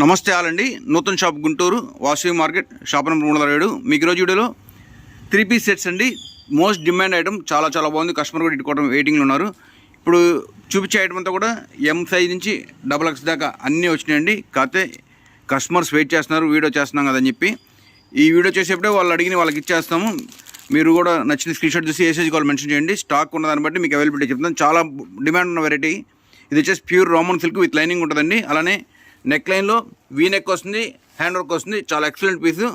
నమస్తే ఆలండి. Nutan shop Guntur Vasavi market shop number 307. మీకు ఈరోజు వీడియోలో 3 పీస్ సెట్స్ అండి. మోస్ట్ డిమాండ్ ఐటమ్, చాలా బాగుంది. కస్టమర్ కూడా ఇట్టుకోవడం వెయిటింగ్లో ఉన్నారు. ఇప్పుడు చూపించే ఐటమ్ అంతా కూడా ఎం సైజ్ నుంచి XXX దాకా అన్నీ వచ్చినాయండి. కాకపోతే కస్టమర్స్ వెయిట్ చేస్తున్నారు, వీడియో చేస్తున్నాం కదని చెప్పి ఈ వీడియో చేసేప్పుడే వాళ్ళు అడిగిన వాళ్ళకి ఇచ్చేస్తాము. మీరు కూడా నచ్చిన స్క్రీన్షాట్ చూసి ఏ సైజ్ కావాలి మెన్షన్ చేయండి. స్టాక్ ఉన్న దాన్ని బట్టి మీకు అవైలబిలిటీ చెప్తాను. చాలా డిమాండ్ ఉన్న వెరైటీ ఇది వచ్చేసి pure Roman silk with lining ఉంటుందండి. అలానే నెక్ లైన్లో వీ నెక్ వస్తుంది, హ్యాండ్ వర్క్ వస్తుంది. చాలా ఎక్సలెంట్ పీసు.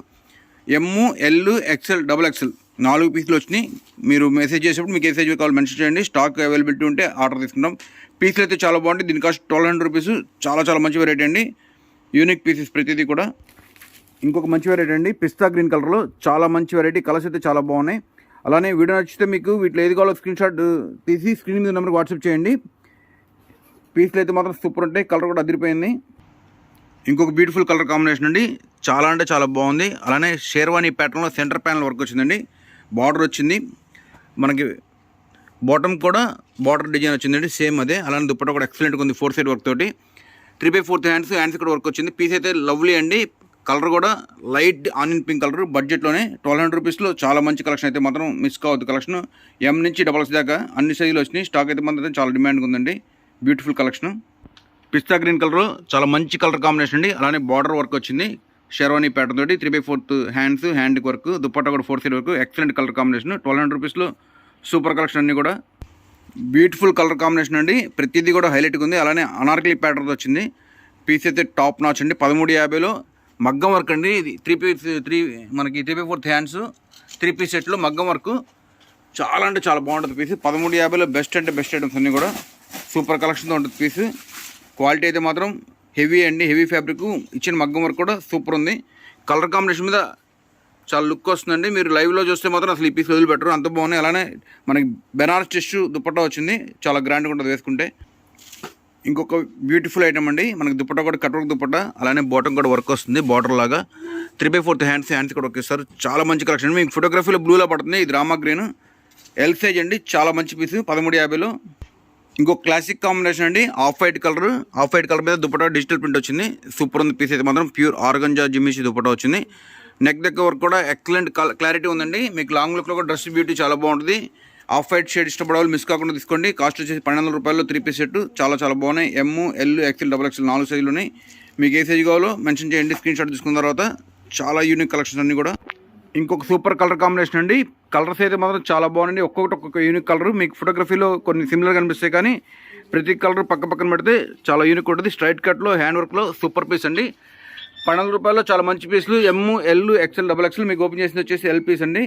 ఎమ్, ఎల్, XL, XXL 4 పీసులు వచ్చినాయి. మీరు మెసేజ్ చేసేప్పుడు మీకు ఏ సైజ్ కావాలి మెన్షన్ చేయండి. స్టాక్ అవైలబిలిటీ ఉంటే ఆర్డర్ తీసుకుంటాం. పీసులు అయితే చాలా బాగుంటాయి. దీని కాస్ట్ 1200 రూపీస్. చాలా మంచి వెరైటీ అండి. యూనిక్ పీసెస్ ప్రతిదీ కూడా. ఇంకొక మంచి వెరైటీ అండి, పిస్తా గ్రీన్ కలర్లో చాలా మంచి వెరైటీ. కలర్స్ అయితే చాలా బాగున్నాయి. అలానే వీడియో నచ్చితే మీకు వీటిలో ఏది కావాలో స్క్రీన్షాట్ తీసి స్క్రీన్ మీద నెంబర్కి వాట్సాప్ చేయండి. పీసులు అయితే మాత్రం సూపర్ ఉంటాయి. కలర్ కూడా అదిరిపోయింది. ఇంకొక బ్యూటిఫుల్ కలర్ కాంబినేషన్ అండి. చాలా అంటే చాలా బాగుంది. అలానే షేర్వానీ ప్యాటర్న్లో సెంటర్ ప్యానల్ వర్క్ వచ్చిందండి. బార్డర్ వచ్చింది. మనకి బాటమ్ కూడా బార్డర్ డిజైన్ వచ్చిందండి, సేమ్ అదే. అలానే దుప్పట్టా కూడా ఎక్సలెంట్గా ఉంది, 4 సైడ్ వర్క్ తోటి. 3/4 హ్యాండ్స్ కూడా వర్క్ వచ్చింది. పీస్ అయితే లవ్లీ అండి. కలర్ కూడా లైట్ ఆనియన్ పింక్ కలర్, బడ్జెట్లోనే 1200 రూపీస్లో చాలా మంచి కలెక్షన్ అయితే మాత్రం మిస్ కావద్దు. కలెక్షన్ ఎం నుంచి XXX దాకా అన్ని సైజులు వచ్చినాయి. స్టాక్ అయితే మాత్రం చాలా డిమాండ్గా ఉందండి. Beautiful collection. పిస్తా గ్రీన్ కలర్ చాలా మంచి కలర్ కాంబినేషన్ అండి. అలానే బార్డర్ వర్క్ వచ్చింది షెర్వానీ ప్యాటర్న్ తోటి. 3/4 హ్యాండ్ వర్క్, దుప్పట్టా కూడా 4 side work. Excellent colour combination. 1200 రూపీస్లో సూపర్ కలెక్షన్ అన్నీ కూడా బ్యూటిఫుల్ కలర్ కాంబినేషన్ అండి. ప్రతిదీ కూడా హైలైట్గా ఉంది. అలానే అనార్కలి ప్యాటర్న్ వచ్చింది. పీస్ అయితే టాప్ నాచ్ అండి. 1350లో మగ్గం వర్క్ అండి. ఇది 3 మనకి 3/4 హ్యాండ్స్ 3 పీస్ సెట్లో మగ్గం వర్క్. చాలా అంటే చాలా బాగుంటుంది పీస్. 1350లో బెస్ట్ అంటే బెస్ట్ ఐటమ్స్ అన్నీ కూడా సూపర్ కలెక్షన్తో ఉంటుంది పీస్. క్వాలిటీ అయితే మాత్రం హెవీ అండి. హెవీ ఫ్యాబ్రిక్, ఇచ్చిన మగ్గం వర్క్ కూడా సూపర్ ఉంది. కలర్ కాంబినేషన్ మీద చాలా లుక్ వస్తుందండి. మీరు లైవ్లో చూస్తే మాత్రం అసలు ఈ పీస్ వదిలిపెట్టరు, అంత బాగున్నాయి. అలానే మనకి బెనారస్ టిష్యూ దుప్పట్టా వచ్చింది. చాలా గ్రాండ్గా ఉంటుంది వేసుకుంటే. ఇంకొక బ్యూటిఫుల్ ఐటమ్ అండి. మనకి దుప్పట్టా కూడా కట్ వర్క్ దుప్పట్టా, అలానే బాటమ్ కూడా వర్క్ వస్తుంది బార్డర్ లాగా. 3/4 హ్యాండ్స్ కూడా వర్క్ ఇస్తారు. చాలా మంచి కలెక్షన్. మీకు ఫోటోగ్రఫీలో బ్లూలా పడుతుంది. ఇది రామా గ్రీన్ ఎల్ సైజ్ అండి. చాలా మంచి పీస్ 1350లో. ఇంకొక క్లాసిక్ కాంబినేషన్ అండి, ఆఫ్ వైట్ కలర్ మీద దుప్పట్టా డిజిటల్ ప్రింట్ వచ్చింది. సూపర్ ఉంది పీస్ అయితే మాత్రం. ప్యూర్ ఆర్గంజా జిమ్మిషి దుప్పట్టా వచ్చింది. నెక్ దగ్గర వర్క్ కూడా ఎక్సలెంట్ క్లారిటీ ఉందండి. మీకు లాంగ్ లుక్లో కూడా డ్రెస్ బ్యూటీ చాలా బాగుంటుంది. ఆఫ్ వైట్ షేడ్ ఇష్టపడే వాళ్ళు మిస్ కాకుండా తీసుకోండి. కాస్ట్ వచ్చేసి 1200 రూపాయలు 3 పీస్ సెట్. చాలా బాగున్నాయి. ఎమ్, ఎల్, XL, XXL 4 సైజులు ఉన్నాయి. మీకు ఏ సైజు కావాలో మెన్షన్ చేయండి. స్క్రీన్షాట్ తీసుకున్న తర్వాత చాలా యూనిక్ కలెక్షన్స్ అన్నీ కూడా. ఇంకొక సూపర్ కలర్ కాంబినేషన్ అండి. కలర్స్ అయితే మాత్రం చాలా బాగుంది. ఒక్కొక్క యూనిక్ కలర్. మీకు ఫోటోగ్రఫీలో కొన్ని సిమిలర్ కనిపిస్తాయి, కానీ ప్రతి కలర్ పక్కన పెడితే చాలా యూనిక్ ఉంటుంది. స్ట్రైట్ కట్లో హ్యాండ్ వర్క్లో సూపర్ పీస్ అండి. 1200 రూపాయల్లో చాలా మంచి పీసులు. ఎమ్, ఎల్, XL, XXL. మీకు ఓపెన్ చేసింది వచ్చేసి ఎల్ పీస్ అండి.